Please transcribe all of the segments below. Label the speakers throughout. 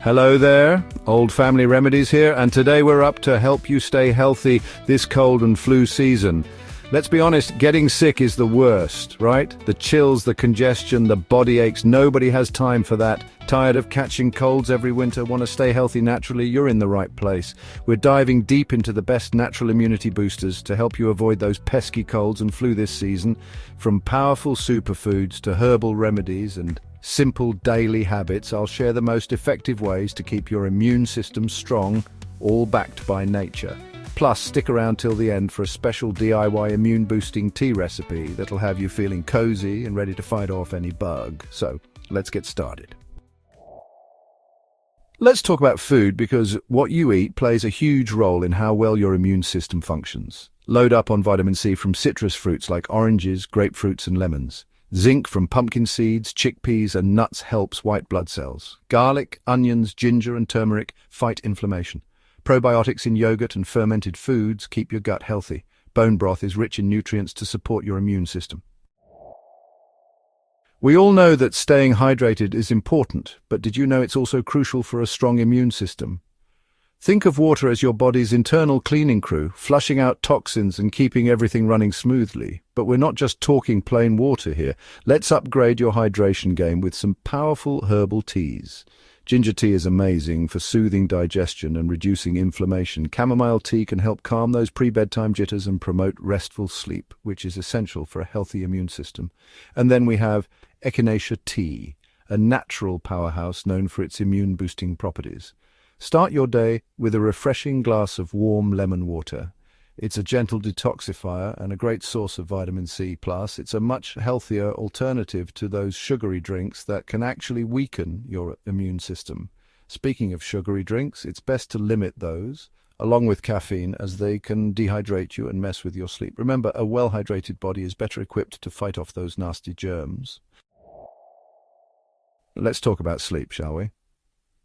Speaker 1: Hello there, Old Family Remedies here, and today we're up to help you stay healthy this cold and flu season. Let's be honest, getting sick is the worst, right? The chills, the congestion, the body aches, nobody has time for that. Tired of catching colds every winter, want to stay healthy naturally? You're in the right place. We're diving deep into the best natural immunity boosters to help you avoid those pesky colds and flu this season. From powerful superfoods to herbal remedies and simple daily habits, I'll share the most effective ways to keep your immune system strong, all backed by nature. Plus, stick around till the end for a special DIY immune-boosting tea recipe that'll have you feeling cozy and ready to fight off any bug. So, let's get started. Let's talk about food because what you eat plays a huge role in how well your immune system functions. Load up on vitamin C from citrus fruits like oranges, grapefruits and lemons. Zinc from pumpkin seeds, chickpeas and nuts helps white blood cells. Garlic, onions, ginger and turmeric fight inflammation. Probiotics in yogurt and fermented foods keep your gut healthy. Bone broth is rich in nutrients to support your immune system. We all know that staying hydrated is important, but did you know it's also crucial for a strong immune system? Think of water as your body's internal cleaning crew, flushing out toxins and keeping everything running smoothly. But we're not just talking plain water here. Let's upgrade your hydration game with some powerful herbal teas. Ginger tea is amazing for soothing digestion and reducing inflammation. Chamomile tea can help calm those pre-bedtime jitters and promote restful sleep, which is essential for a healthy immune system. And then we have echinacea tea, a natural powerhouse known for its immune-boosting properties. Start your day with a refreshing glass of warm lemon water. It's a gentle detoxifier and a great source of vitamin C+. It's a much healthier alternative to those sugary drinks that can actually weaken your immune system. Speaking of sugary drinks, it's best to limit those, along with caffeine, as they can dehydrate you and mess with your sleep. Remember, a well-hydrated body is better equipped to fight off those nasty germs. Let's talk about sleep, shall we?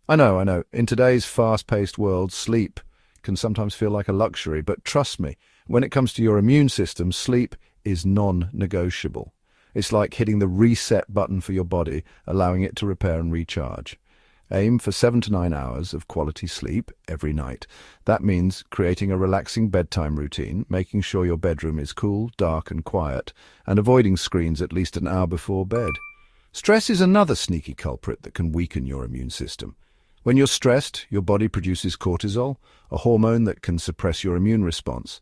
Speaker 1: I know. In today's fast-paced world, sleep can sometimes feel like a luxury, but trust me, when it comes to your immune system, sleep is non-negotiable. It's like hitting the reset button for your body, allowing it to repair and recharge. Aim for 7 to 9 hours of quality sleep every night. That means creating a relaxing bedtime routine, making sure your bedroom is cool, dark and quiet, and avoiding screens at least an hour before bed. Stress is another sneaky culprit that can weaken your immune system. When you're stressed, your body produces cortisol, a hormone that can suppress your immune response.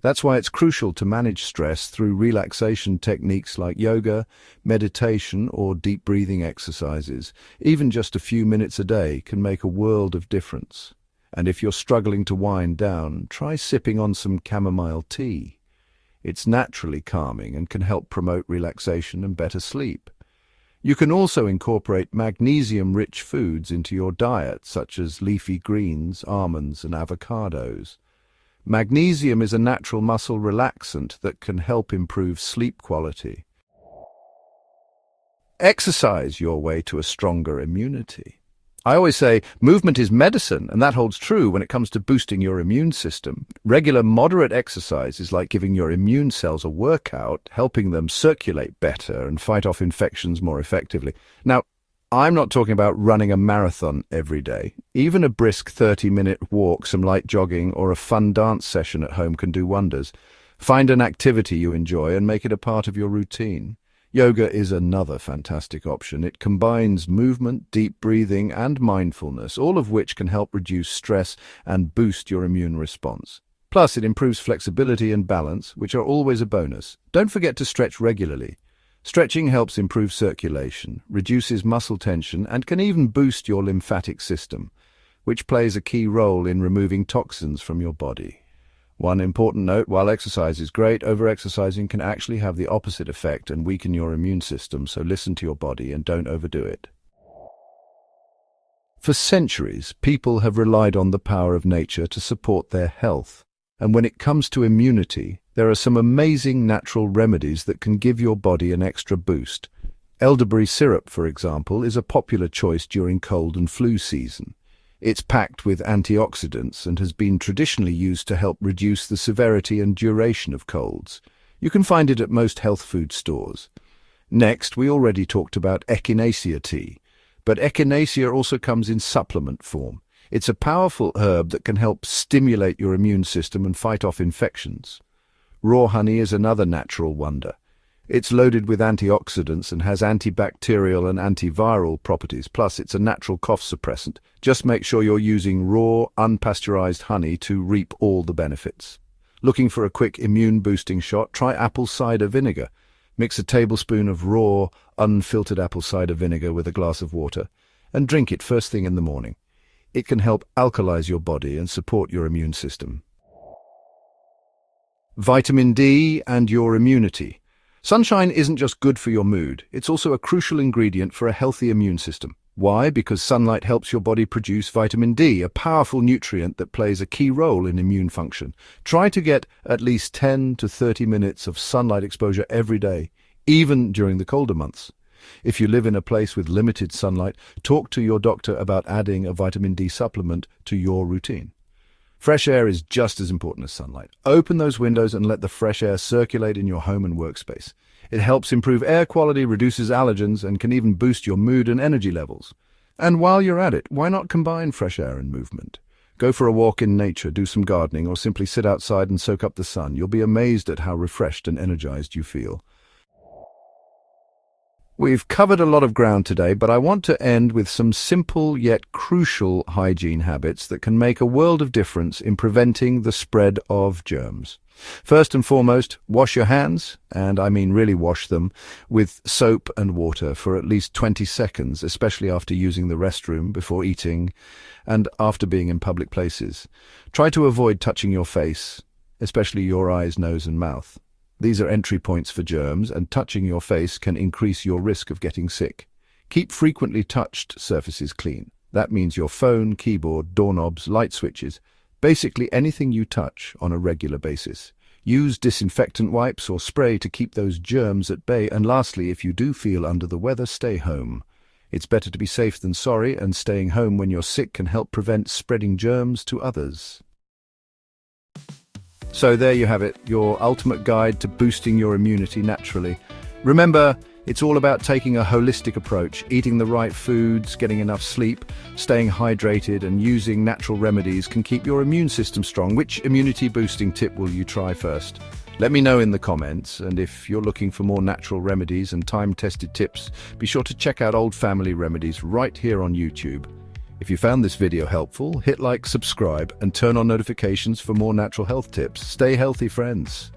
Speaker 1: That's why it's crucial to manage stress through relaxation techniques like yoga, meditation, or deep breathing exercises. Even just a few minutes a day can make a world of difference. And if you're struggling to wind down, try sipping on some chamomile tea. It's naturally calming and can help promote relaxation and better sleep. You can also incorporate magnesium-rich foods into your diet, such as leafy greens, almonds, and avocados. Magnesium is a natural muscle relaxant that can help improve sleep quality. Exercise your way to a stronger immunity. I always say movement is medicine, and that holds true when it comes to boosting your immune system. Regular, moderate exercise is like giving your immune cells a workout, helping them circulate better and fight off infections more effectively. Now, I'm not talking about running a marathon every day. Even a brisk 30-minute walk, some light jogging, or a fun dance session at home can do wonders. Find an activity you enjoy and make it a part of your routine. Yoga is another fantastic option. It combines movement, deep breathing, and mindfulness, all of which can help reduce stress and boost your immune response. Plus, it improves flexibility and balance, which are always a bonus. Don't forget to stretch regularly. Stretching helps improve circulation, reduces muscle tension, and can even boost your lymphatic system, which plays a key role in removing toxins from your body. One important note, while exercise is great, over-exercising can actually have the opposite effect and weaken your immune system, so listen to your body and don't overdo it. For centuries, people have relied on the power of nature to support their health. And when it comes to immunity, there are some amazing natural remedies that can give your body an extra boost. Elderberry syrup, for example, is a popular choice during cold and flu season. It's packed with antioxidants and has been traditionally used to help reduce the severity and duration of colds. You can find it at most health food stores. Next, we already talked about echinacea tea. But echinacea also comes in supplement form. It's a powerful herb that can help stimulate your immune system and fight off infections. Raw honey is another natural wonder. It's loaded with antioxidants and has antibacterial and antiviral properties, plus it's a natural cough suppressant. Just make sure you're using raw, unpasteurized honey to reap all the benefits. Looking for a quick immune-boosting shot? Try apple cider vinegar. Mix a tablespoon of raw, unfiltered apple cider vinegar with a glass of water and drink it first thing in the morning. It can help alkalize your body and support your immune system. Vitamin D and your immunity. Sunshine isn't just good for your mood, it's also a crucial ingredient for a healthy immune system. Why? Because sunlight helps your body produce vitamin D, a powerful nutrient that plays a key role in immune function. Try to get at least 10 to 30 minutes of sunlight exposure every day, even during the colder months. If you live in a place with limited sunlight, talk to your doctor about adding a vitamin D supplement to your routine. Fresh air is just as important as sunlight. Open those windows and let the fresh air circulate in your home and workspace. It helps improve air quality, reduces allergens, and can even boost your mood and energy levels. And while you're at it, why not combine fresh air and movement? Go for a walk in nature, do some gardening, or simply sit outside and soak up the sun. You'll be amazed at how refreshed and energized you feel. We've covered a lot of ground today, but I want to end with some simple yet crucial hygiene habits that can make a world of difference in preventing the spread of germs. First and foremost, wash your hands, and I mean really wash them, with soap and water for at least 20 seconds, especially after using the restroom, before eating, and after being in public places. Try to avoid touching your face, especially your eyes, nose, and mouth. These are entry points for germs, and touching your face can increase your risk of getting sick. Keep frequently touched surfaces clean. That means your phone, keyboard, doorknobs, light switches, basically anything you touch on a regular basis. Use disinfectant wipes or spray to keep those germs at bay. And lastly, if you do feel under the weather, stay home. It's better to be safe than sorry, and staying home when you're sick can help prevent spreading germs to others. So there you have it, your ultimate guide to boosting your immunity naturally. Remember, it's all about taking a holistic approach, eating the right foods, getting enough sleep, staying hydrated, and using natural remedies can keep your immune system strong. Which immunity boosting tip will you try first? Let me know in the comments, and if you're looking for more natural remedies and time-tested tips, be sure to check out Old Family Remedies right here on YouTube. If you found this video helpful, hit like, subscribe, and turn on notifications for more natural health tips. Stay healthy, friends.